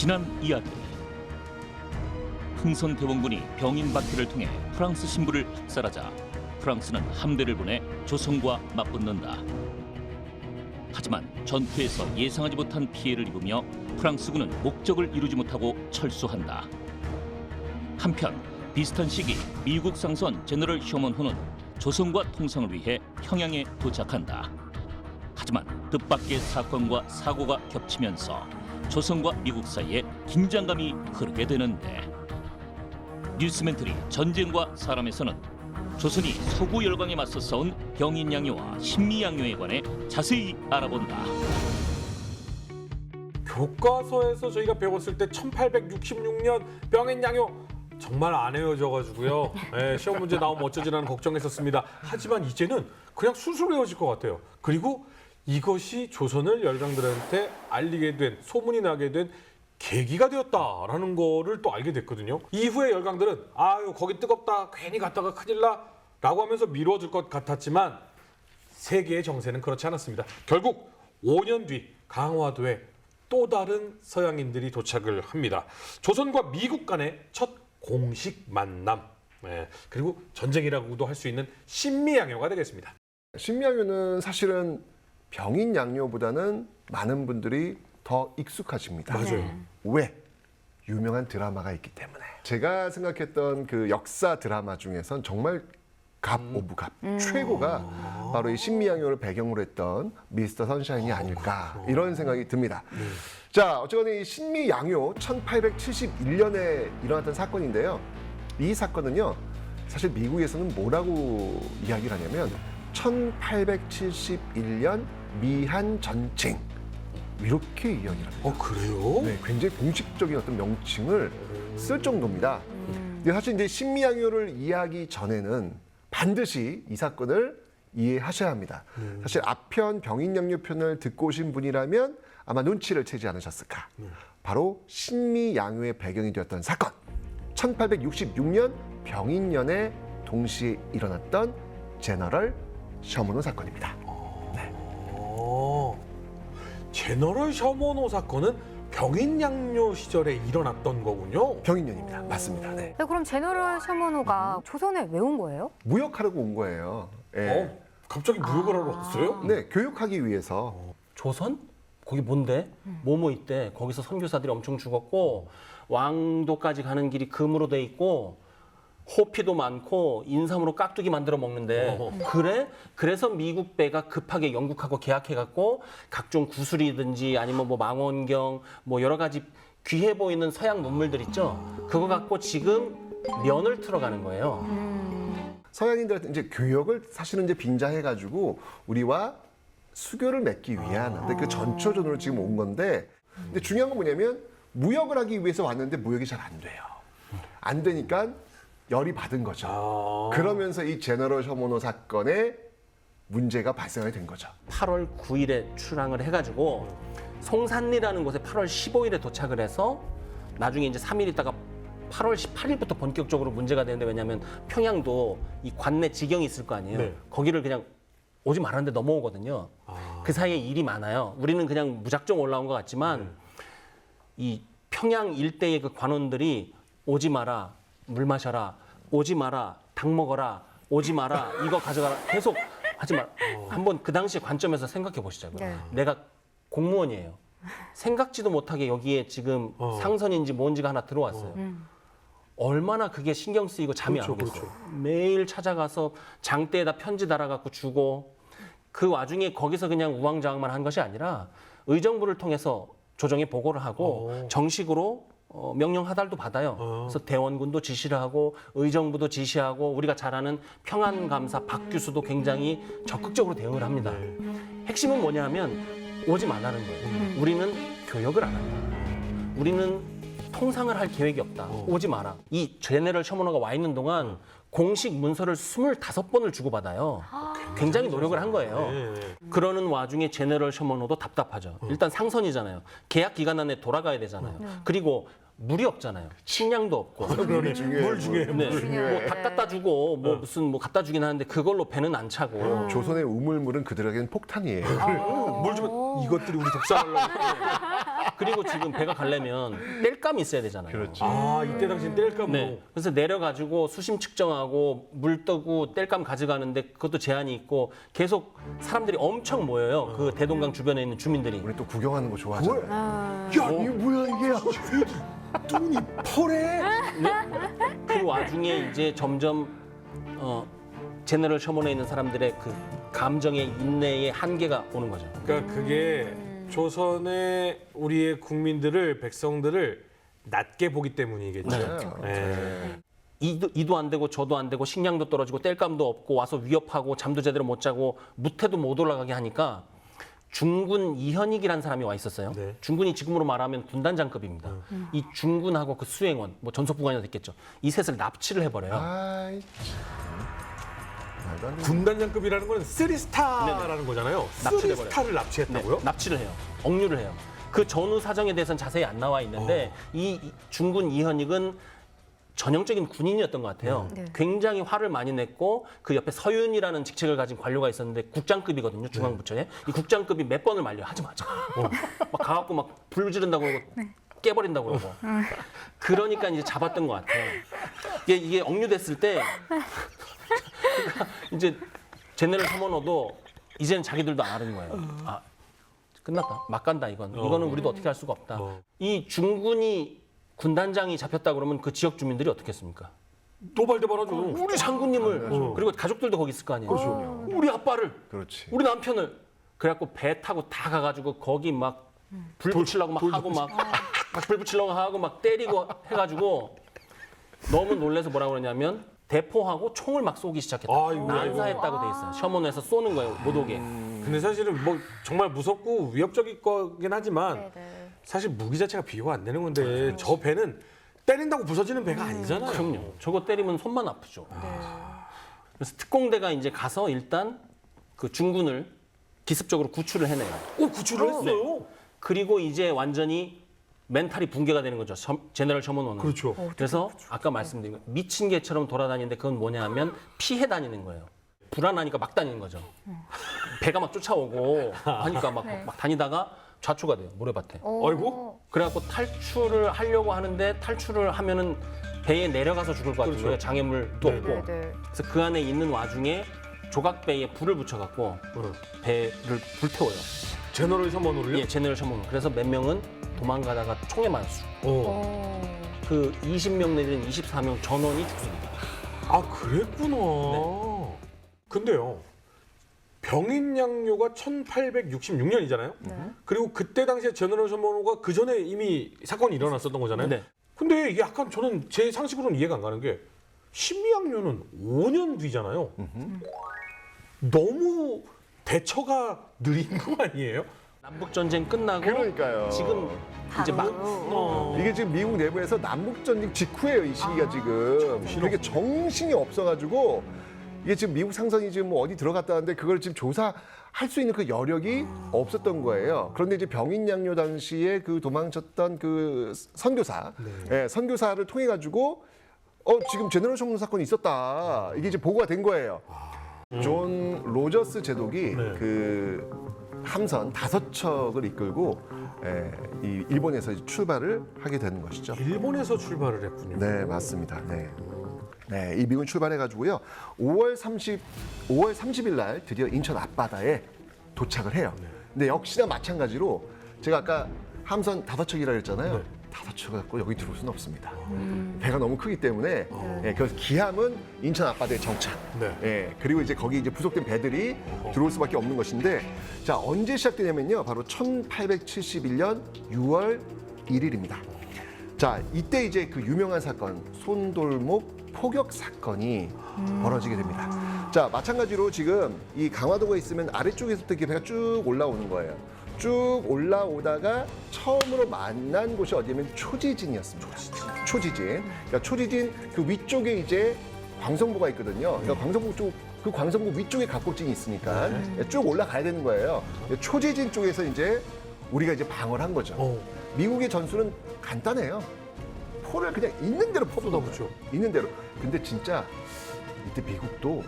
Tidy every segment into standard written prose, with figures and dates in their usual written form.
지난 이야기. 흥선 대원군이 병인 바퀴를 통해 프랑스 신부를 학살하자 프랑스는 함대를 보내 조선과 맞붙는다. 하지만 전투에서 예상하지 못한 피해를 입으며 프랑스군은 목적을 이루지 못하고 철수한다. 한편 비슷한 시기 미국 상선 제너럴 셔먼호는 조선과 통상을 위해 평양에 도착한다. 하지만 뜻밖의 사건과 사고가 겹치면서 조선과 미국 사이에 긴장감이 흐르게 되는데, 뉴스멘터리 전쟁과 사람에서는 조선이 서구 열강에 맞서 싸운 병인양요와 신미양요에 관해 자세히 알아본다. 교과서에서 저희가 배웠을 때 1866년 병인양요 정말 안 외워져가지고요. 네, 시험 문제 나오면 어쩌지라는 걱정했었습니다. 하지만 이제는 그냥 술술 외워질 것 같아요. 그리고 이것이 조선을 열강들한테 알리게 된, 소문이 나게 된 계기가 되었다라는 거를 또 알게 됐거든요. 이후에 열강들은 아유 거기 뜨겁다, 괜히 갔다가 큰일 나 라고 하면서 미뤄질 것 같았지만 세계의 정세는 그렇지 않았습니다. 결국 5년 뒤 강화도에 또 다른 서양인들이 도착을 합니다. 조선과 미국 간의 첫 공식 만남, 그리고 전쟁이라고도 할 수 있는 신미양요가 되겠습니다. 신미양요는 사실은 병인양요보다는 많은 분들이 더 익숙하십니다. 맞아요. 왜? 유명한 드라마가 있기 때문에. 제가 생각했던 그 역사 드라마 중에선 정말 갑 오브 갑 최고가 바로 이 신미양요를 배경으로 했던 미스터 선샤인이 아닐까 이런 생각이 듭니다. 자, 어쨌거나 이 신미양요 1871년에 일어났던 사건인데요. 이 사건은요, 사실 미국에서는 뭐라고 이야기를 하냐면 1871년 미한 전쟁 이렇게 이야기를 합니다. 그래요? 네, 굉장히 공식적인 어떤 명칭을 쓸 정도입니다. 근데 사실 이제 신미양요를 이해하기 전에는 반드시 이 사건을 이해하셔야 합니다. 사실 앞편 병인양요 편을 듣고 오신 분이라면 아마 눈치를 채지 않으셨을까. 바로 신미양요의 배경이 되었던 사건. 1866년 병인년에 동시에 일어났던 제너럴 셔먼호 사건입니다. 제너럴 셔먼호 사건은 병인양요 시절에 일어났던 거군요. 병인년입니다. 맞습니다. 네. 네, 그럼 제너럴 셔먼호가 조선에 왜 온 거예요? 무역하려고 온 거예요. 예. 갑자기 무역을 하러 왔어요? 네, 교육하기 위해서. 조선? 거기 뭔데? 뭐뭐 있대. 거기서 선교사들이 엄청 죽었고 왕도까지 가는 길이 금으로 돼 있고 호피도 많고 인삼으로 깍두기 만들어 먹는데 그래? 그래서 미국 배가 급하게 영국하고 계약해갖고 각종 구슬이든지 아니면 뭐 망원경 뭐 여러 가지 귀해 보이는 서양 문물들 있죠? 그거 갖고 지금 면을 틀어가는 거예요. 서양인들한테 이제 교역을 사실은 이제 빙자해가지고 우리와 수교를 맺기 위한 근데 그 전초전으로 지금 온 건데, 근데 중요한 건 뭐냐면 무역을 하기 위해서 왔는데 무역이 잘 안 돼요. 안 되니까 열이 받은 거죠. 그러면서 이 제너럴 셔먼호 사건에 문제가 발생하게 된 거죠. 8월 9일에 출항을 해가지고 송산리라는 곳에 8월 15일에 도착을 해서 나중에 이제 3일 있다가 8월 18일부터 본격적으로 문제가 되는데, 왜냐하면 평양도 이 관내 지경이 있을 거 아니에요. 네. 거기를 그냥 오지 말았는데 넘어오거든요. 그 사이에 일이 많아요. 우리는 그냥 무작정 올라온 것 같지만 이 평양 일대의 그 관원들이 오지 마라, 물 마셔라, 오지 마라, 닭 먹어라, 오지 마라, 이거 가져가라, 계속 하지 마라. 한번 그 당시 관점에서 생각해 보시자고요. 네. 내가 공무원이에요. 생각지도 못하게 여기에 지금 상선인지 뭔지가 하나 들어왔어요. 얼마나 그게 신경 쓰이고 잠이 안 오겠어요. 매일 찾아가서 장대에다 편지 달아갖고 주고, 그 와중에 거기서 그냥 우왕좌왕만 한 것이 아니라 의정부를 통해서 조정에 보고를 하고 정식으로 명령 하달도 받아요. 그래서 대원군도 지시를 하고 의정부도 지시하고 우리가 잘 아는 평안감사 박규수도 굉장히 적극적으로 대응을 합니다. 핵심은 뭐냐 하면 오지 말라는 거예요. 우리는 교역을 안 한다. 우리는 통상을 할 계획이 없다. 오지 마라. 이 제너럴 셔먼호가 와 있는 동안 공식 문서를 25번을 주고받아요. 굉장히 노력을 한 거예요. 그러는 와중에 제너럴 셔먼호도 답답하죠. 일단 상선이잖아요. 계약 기간 안에 돌아가야 되잖아요. 그리고 물이 없잖아요. 식량도 없고. 물 중에 네. 뭐 닭 갖다 주고 뭐 무슨 뭐 갖다 주긴 하는데 그걸로 배는 안 차고. 조선의 우물물은 그들에게는 폭탄이에요. 물 좀 이것들이 우리 독살하려고. 그리고 지금 배가 가려면 땔감이 있어야 되잖아요. 그렇지. 아, 이때 당시 땔감으로. 네. 그래서 내려가지고 수심 측정하고 물 뜨고 땔감 가져가는데 그것도 제한이 있고 계속 사람들이 엄청 모여요. 그 대동강 주변에 있는 주민들이. 우리 또 구경하는 거 좋아하잖아요. 아, 야, 이게 뭐야 이게? 눈이 퍼래. 그 와중에 이제 점점 제너럴 셔먼에 있는 사람들의 그 감정의 인내의 한계가 오는 거죠. 그러니까 그게 조선의 우리의 국민들을 백성들을 낮게 보기 때문이겠죠. 네. 이도 안 되고 저도 안 되고 식량도 떨어지고 땔감도 없고 와서 위협하고 잠도 제대로 못 자고 무태도 못 올라가게 하니까 중군 이현익이라는 사람이 와 있었어요. 네. 중군이 지금으로 말하면 군단장급입니다. 이 중군하고 그 수행원, 뭐 전속부관이나 됐겠죠. 이 셋을 납치를 해버려요. 아이, 말도 안 돼. 군단장급이라는 건 3스타라는 거잖아요. 납치를 해버려요. 3스타를 납치했다고요? 네, 납치를 해요. 억류를 해요. 그 전후 사정에 대해서는 자세히 안 나와 있는데 이 중군 이현익은 전형적인 군인이었던 것 같아요. 네. 굉장히 화를 많이 냈고 그 옆에 서윤이라는 직책을 가진 관료가 있었는데 국장급이거든요. 중앙부처에. 이 국장급이 몇 번을 말려. 하지 마. 막 가갖고 막 불 지른다고 그러고 깨버린다고 그러고. 그러니까 이제 잡았던 것 같아요. 이게 억류됐을 때 그러니까 이제 제네럴 서머너도 이제는 자기들도 아는 거예요. 아, 끝났다. 막 간다 이건. 이거는 우리도 어떻게 할 수가 없다. 이 중군이 군단장이 잡혔다 그러면 그 지역 주민들이 어떻게 했습니까? 도발대발하죠. 우리 장군님을 그리고 가족들도 거기 있을 거 아니에요. 우리 아빠를, 그렇지. 우리 남편을. 그래갖고 배 타고 다 가가지고 거기 막 불 붙이려고 막 하고 막 불 붙이려고 하고 막 때리고 해가지고 너무 놀래서 뭐라고 그러냐면 대포하고 총을 막 쏘기 시작했다. 아이고, 난사했다고 돼 있어요. 셔먼에서 쏘는 거예요. 못 오게. 근데 사실은 뭐 정말 무섭고 위협적일 거긴 하지만 네네. 사실 무기 자체가 비교가 안 되는 건데 저 배는 때린다고 부서지는 배가 아니잖아요. 그럼요. 저거 때리면 손만 아프죠. 네. 그래서 특공대가 이제 가서 일단 그 중군을 기습적으로 구출을 해내요. 구출을 했어요. 그리고 이제 완전히 멘탈이 붕괴가 되는 거죠. 제너럴 셔먼호는. 그렇죠. 그래서 아까 말씀드린 거 미친 개처럼 돌아다니는데 그건 뭐냐 하면 피해 다니는 거예요. 불안하니까 막 다니는 거죠. 배가 막 쫓아오고 하니까 막 다니다가 좌초가 돼요. 모래밭에. 아이고. 그래갖고 탈출을 하려고 하는데 탈출을 하면은 배에 내려가서 죽을 것 같은 그렇죠. 거예요. 장애물도 없고. 네네. 그래서 그 안에 있는 와중에 조각배에 불을 붙여갖고 배를 불태워요. 제너럴 셔먼호를요? 예, 제너럴 셔먼호. 그래서 몇 명은 도망가다가 총에 맞았어. 그 20명 내지는 24명 전원이 죽습니다. 아, 그랬구나. 근데요. 병인양요가 1866년이잖아요. 그리고 그때 당시에 제너럴 셔먼호가 그 전에 이미 사건이 일어났었던 거잖아요. 네. 근데 이게 약간 저는 제 상식으로는 이해가 안 가는 게 신미양요는 5년 뒤잖아요. 너무 대처가 느린 거 아니에요? 남북 전쟁 끝나고 그러니까요. 지금 이제 막 이게 지금 미국 내부에서 남북전쟁 직후예요, 이 시기가 지금. 되게 정신이 없어가지고 이게 지금 미국 상선이 지금 뭐 어디 들어갔다는데 그걸 지금 조사할 수 있는 그 여력이 없었던 거예요. 그런데 이제 병인양요 당시에 그 도망쳤던 그 선교사, 예, 선교사를 통해 가지고 지금 제너럴 셔먼 사건이 있었다. 이게 이제 보고가 된 거예요. 존 로저스 제독이 그 함선 5척을 이끌고 이 일본에서 출발을 하게 되는 것이죠. 일본에서 출발을 했군요. 네, 맞습니다. 네. 네, 이 미군 출발해가지고요. 5월 30일 날 드디어 인천 앞바다에 도착을 해요. 근데 역시나 마찬가지로 제가 아까 함선 5척이라 그랬잖아요. 5척 갖고 여기 들어올 수는 없습니다. 배가 너무 크기 때문에 그래서 기함은 인천 앞바다에 정착. 네. 예, 그리고 이제 거기 이제 부속된 배들이 들어올 수밖에 없는 것인데 자 언제 시작되냐면요. 바로 1871년 6월 1일입니다. 자 이때 이제 그 유명한 사건 손돌목 포격 사건이 벌어지게 됩니다. 자 마찬가지로 지금 이 강화도가 있으면 아래쪽에서부터 이렇게 배가 쭉 올라오는 거예요. 쭉 올라오다가 처음으로 만난 곳이 어디냐면 초지진이었습니다. 초지진. 그러니까 초지진 그 위쪽에 이제 광성보가 있거든요. 그러니까 광성보 쪽, 그 광성보 위쪽에 각곡진이 있으니까 쭉 올라가야 되는 거예요. 초지진 쪽에서 이제 우리가 이제 방어를 한 거죠. 미국의 전술은 간단해요. 포를 그냥 있는 대로 퍼붓죠. 있는 대로. 근데 진짜 이때 미국도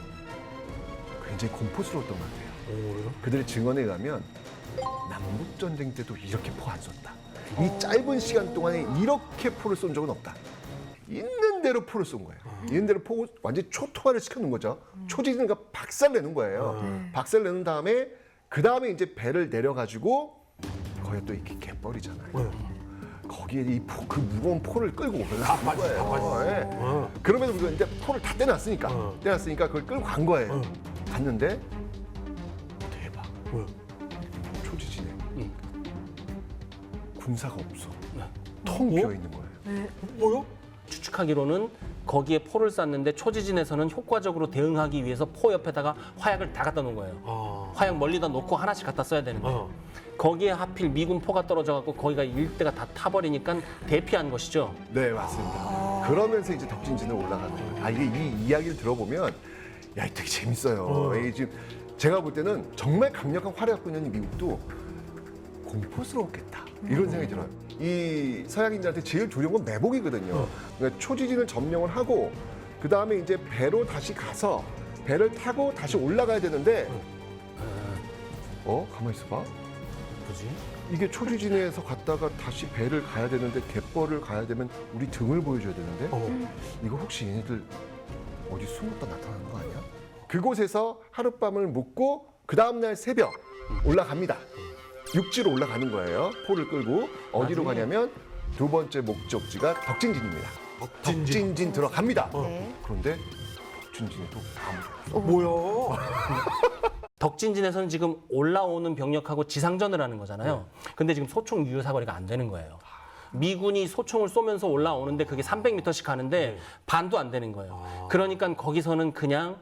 굉장히 공포스러웠던 것 같아요. 그들의 증언에 의하면 남북전쟁 때도 이렇게 포 안 쏜다. 이 짧은 시간 동안에 이렇게 포를 쏜 적은 없다. 있는 대로 포를 쏜 거예요. 있는 대로 포 완전 초토화를 시켜놓은 거죠. 초지진과 박살 내는 거예요. 박살 내는 다음에 그 다음에 이제 배를 내려가지고 거기에 또 이렇게 갯벌이잖아요. 거기에 그 무거운 포를 끌고 올라간 거예요. 예. 그러면서 우리가 이제 포를 다 떼놨으니까 그걸 끌고 간 거예요. 갔는데 대박. 초지진에 군사가 없어. 텅 비어 있는 거예요. 뭐요? 추측하기로는 거기에 포를 쐈는데 초지진에서는 효과적으로 대응하기 위해서 포 옆에다가 화약을 다 갖다 놓은 거예요. 화약 멀리다 놓고 하나씩 갖다 써야 되는데 거기에 하필 미군 포가 떨어져 갖고 거기가 일대가 다 타버리니까 대피한 것이죠. 네, 맞습니다. 그러면서 이제 덕진진을 올라가는 거예요. 이게 이 이야기를 들어보면 야, 되게 재밌어요. 이게 지금 제가 볼 때는 정말 강력한 화력을 갖고 있는 이 미국도 공포스러웠겠다. 이런 생각이 들어요. 이 서양인들한테 제일 두려운 건 매복이거든요. 그러니까 초지진을 점령을 하고 그 다음에 이제 배로 다시 가서 배를 타고 다시 올라가야 되는데 가만히 있어봐. 뭐지? 이게 초지진에서 갔다가 다시 배를 가야 되는데 갯벌을 가야 되면 우리 등을 보여줘야 되는데 이거 혹시 얘네들 어디 숨었다 나타나는 거 아니야? 그곳에서 하룻밤을 묵고 그 다음날 새벽 올라갑니다. 육지로 올라가는 거예요. 포를 끌고 어디로 가냐면 두 번째 목적지가 덕진진입니다. 덕진진 들어갑니다. 그런데 덕진진에도 아무도 없어. 뭐야? 덕진진에서는 지금 올라오는 병력하고 지상전을 하는 거잖아요. 근데 지금 소총 유효 사거리가 안 되는 거예요. 미군이 소총을 쏘면서 올라오는데 그게 300m씩 가는데 반도 안 되는 거예요. 그러니까 거기서는 그냥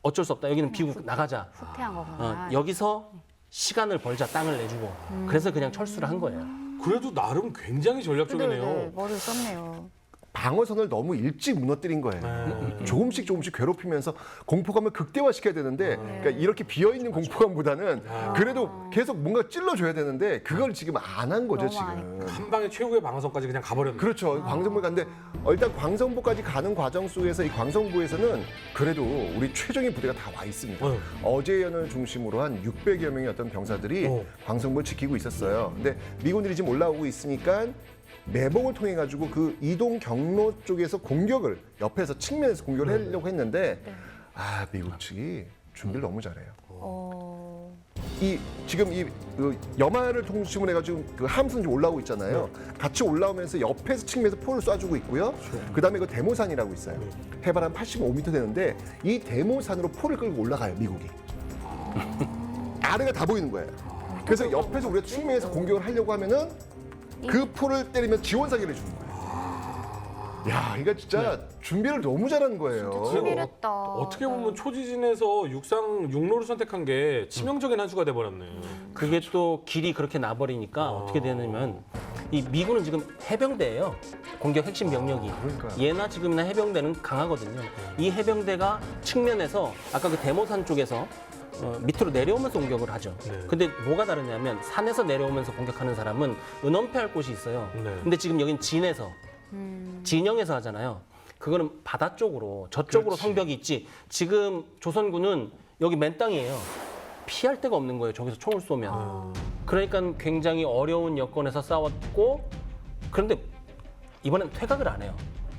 어쩔 수 없다. 여기는 비국 나가자. 후퇴한 거구나. 여기서 시간을 벌자, 땅을 내주고. 그래서 그냥 철수를 한 거예요. 그래도 나름 굉장히 전략적이네요. 네, 머리를 썼네요. 방어선을 너무 일찍 무너뜨린 거예요. 조금씩 괴롭히면서 공포감을 극대화시켜야 되는데 그러니까 이렇게 비어있는 공포감보다는 그래도 계속 뭔가 찔러줘야 되는데 그걸 지금 안 한 거죠, 너무 안 지금. 한 방에 최후의 방어선까지 그냥 가버렸네. 그렇죠. 광성부에 갔는데 일단 광성부까지 가는 과정 속에서 이 광성부에서는 그래도 우리 최정예 부대가 다 와 있습니다. 어제연을 중심으로 한 600여 명의 어떤 병사들이 광성부를 지키고 있었어요. 근데 미군들이 지금 올라오고 있으니까 매복을 통해 가지고 그 이동 경로 쪽에서 공격을 옆에서 측면에서 공격을 하려고 했는데 미국 측이 준비를 너무 잘해요. 지금 그 염화를 통심을 해가지고 그 함선이 올라오고 있잖아요. 같이 올라오면서 옆에서 측면에서 포를 쏴주고 있고요. 그다음에 그 데모산이라고 있어요. 해발 한 85m 되는데 이 데모산으로 포를 끌고 올라가요, 미국이. 아래가 다 보이는 거예요. 그래서 옆에서 우리가 측면에서 공격을 하려고 하면은 그 포를 때리면 지원 사격을 해주는 거예요. 야, 이거 진짜 준비를 너무 잘한 거예요. 치밀했다. 어떻게 보면 초지진에서 육로를 선택한 게 치명적인 한 수가 돼버렸네. 그게 또 길이 그렇게 나버리니까 어떻게 되냐면 이 미군은 지금 해병대예요. 공격 핵심 병력이. 그러니까요. 예나 지금이나 해병대는 강하거든요. 이 해병대가 측면에서 아까 그 데모산 쪽에서 밑으로 내려오면서 공격을 하죠. 근데 뭐가 다르냐면 산에서 내려오면서 공격하는 사람은 은엄패할 곳이 있어요. 근데 지금 여긴 진에서 진영에서 하잖아요. 그거는 바다 쪽으로 저쪽으로 그렇지. 성벽이 있지. 지금 조선군은 여기 맨 땅이에요. 피할 데가 없는 거예요. 저기서 총을 쏘면. 그러니까 굉장히 어려운 여건에서 싸웠고 그런데 이번엔 퇴각을 안 해요.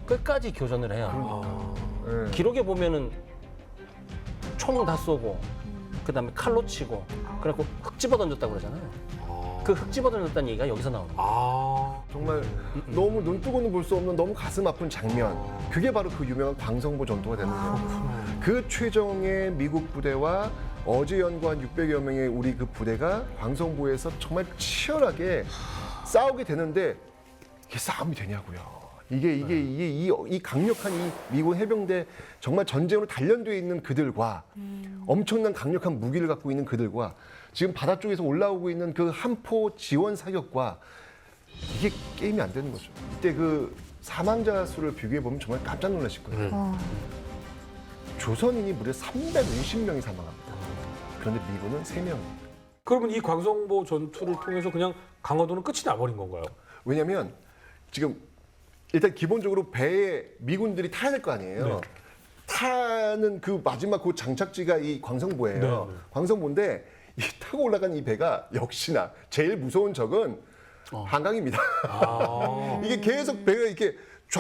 끝까지 교전을 해요. 네. 기록에 보면은 총 다 쏘고 그다음에 칼로 치고 그래갖고 흙 집어 던졌다고 그러잖아요. 그 흙 집어 던졌다는 얘기가 여기서 나오는 거예요. 정말 너무 눈 뜨고는 볼 수 없는 너무 가슴 아픈 장면. 그게 바로 그 유명한 광성보 전투가 되는 거예요. 그 최정의 미국 부대와 어제연과 한 600여 명의 우리 그 부대가 광성보에서 정말 치열하게 싸우게 되는데 이게 싸움이 되냐고요. 이게 이 강력한 이 미군 해병대 정말 전쟁으로 단련되어 있는 그들과 엄청난 강력한 무기를 갖고 있는 그들과 지금 바다 쪽에서 올라오고 있는 그 함포 지원 사격과 이게 게임이 안 되는 거죠. 이때 그 사망자 수를 비교해 보면 정말 깜짝 놀라실 거예요. 조선인이 무려 350명이 사망합니다. 그런데 미군은 3명. 그러면 이 광성보 전투를 통해서 그냥 강화도는 끝이 나버린 건가요? 왜냐하면 지금 일단 기본적으로 배에 미군들이 타야 될 거 아니에요. 타는 그 마지막 그 장착지가 이 광성보예요. 광성보인데 이 타고 올라간 이 배가 역시나 제일 무서운 적은 한강입니다. 아. 이게 계속 배가 이렇게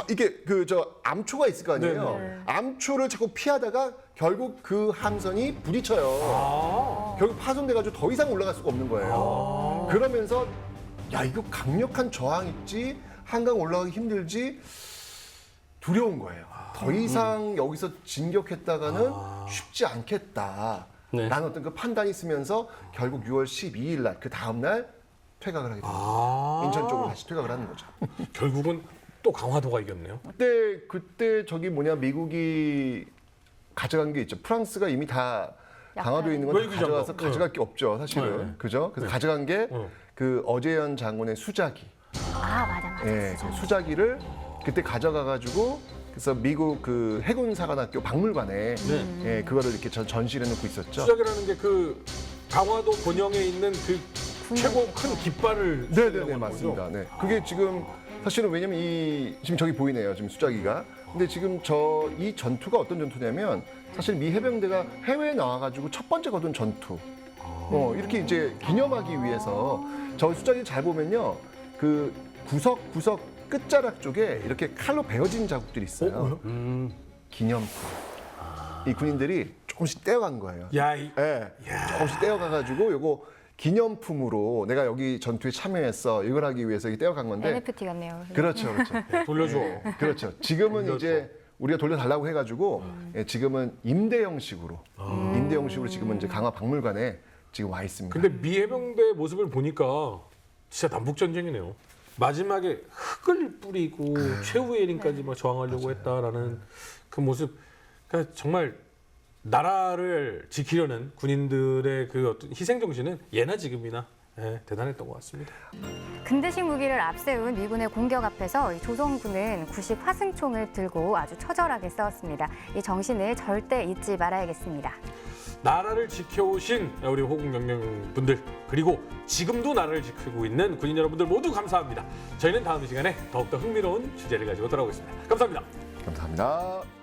이게 그 저 암초가 있을 거 아니에요. 네네. 암초를 자꾸 피하다가 결국 그 함선이 부딪혀요. 아. 결국 파손돼가지고 더 이상 올라갈 수가 없는 거예요. 그러면서 야 이거 강력한 저항 있지 한강 올라가기 힘들지 두려운 거예요. 더 이상 여기서 진격했다가는 쉽지 않겠다. 네. 라는 어떤 그 판단이 있으면서 결국 6월 12일 날 그 다음 날 퇴각을 하게 됩니다. 아. 인천 쪽으로 다시 퇴각을 하는 거죠. 결국은 또 강화도가 이겼네요. 그때 저기 뭐냐 미국이 가져간 게 있죠. 프랑스가 이미 다 강화도에 있는 건 다 웨이브 가져가서 장갑. 가져갈 게 없죠, 사실은. 네. 그죠? 그래서 가져간 게 그 어재현 장군의 수자기. 아, 맞아. 예, 그 수자기를 그때 가져가가지고 그래서 미국 그 해군사관학교 박물관에 예, 그거를 이렇게 전시를 해놓고 있었죠. 수작이라는 게 그 강화도 본영에 있는 그 최고 큰 깃발을 네네네 수작이라고 하는 맞습니다. 거죠? 네, 그게 지금 사실은 왜냐면 이 지금 저기 보이네요. 지금 수자기가. 근데 지금 이 전투가 어떤 전투냐면 사실 미 해병대가 해외에 나와가지고 첫 번째 거둔 전투. 이렇게 이제 기념하기 위해서 저 수자기 잘 보면요, 그 구석 끝자락 쪽에 이렇게 칼로 베어진 자국들이 있어요. 기념품. 이 군인들이 조금씩 떼어간 거예요. 야, 이, 예, 조금씩 떼어가가지고 요거 기념품으로 내가 여기 전투에 참여했어 이걸 하기 위해서 이게 떼어간 건데. NFT 같네요. 그렇죠, 그렇죠. 돌려줘. 그렇죠. 지금은 이제 우리가 돌려달라고 해가지고 예, 지금은 임대 형식으로 지금은 이제 강화 박물관에 지금 와 있습니다. 근데 미 해병대 모습을 보니까 진짜 남북 전쟁이네요. 마지막에 흙을 뿌리고 최후의 일인까지 막 저항하려고 했다라는 그 모습. 그러니까 정말 나라를 지키려는 군인들의 그 어떤 희생 정신은 예나 지금이나 예, 대단했던 것 같습니다. 근대식 무기를 앞세운 미군의 공격 앞에서 이 조선군은 90 화승총을 들고 아주 처절하게 싸웠습니다. 이 정신을 절대 잊지 말아야겠습니다. 나라를 지켜오신 우리 호국 영령분들 그리고 지금도 나라를 지키고 있는 군인 여러분들 모두 감사합니다. 저희는 다음 시간에 더욱더 흥미로운 주제를 가지고 돌아오겠습니다. 감사합니다. 감사합니다.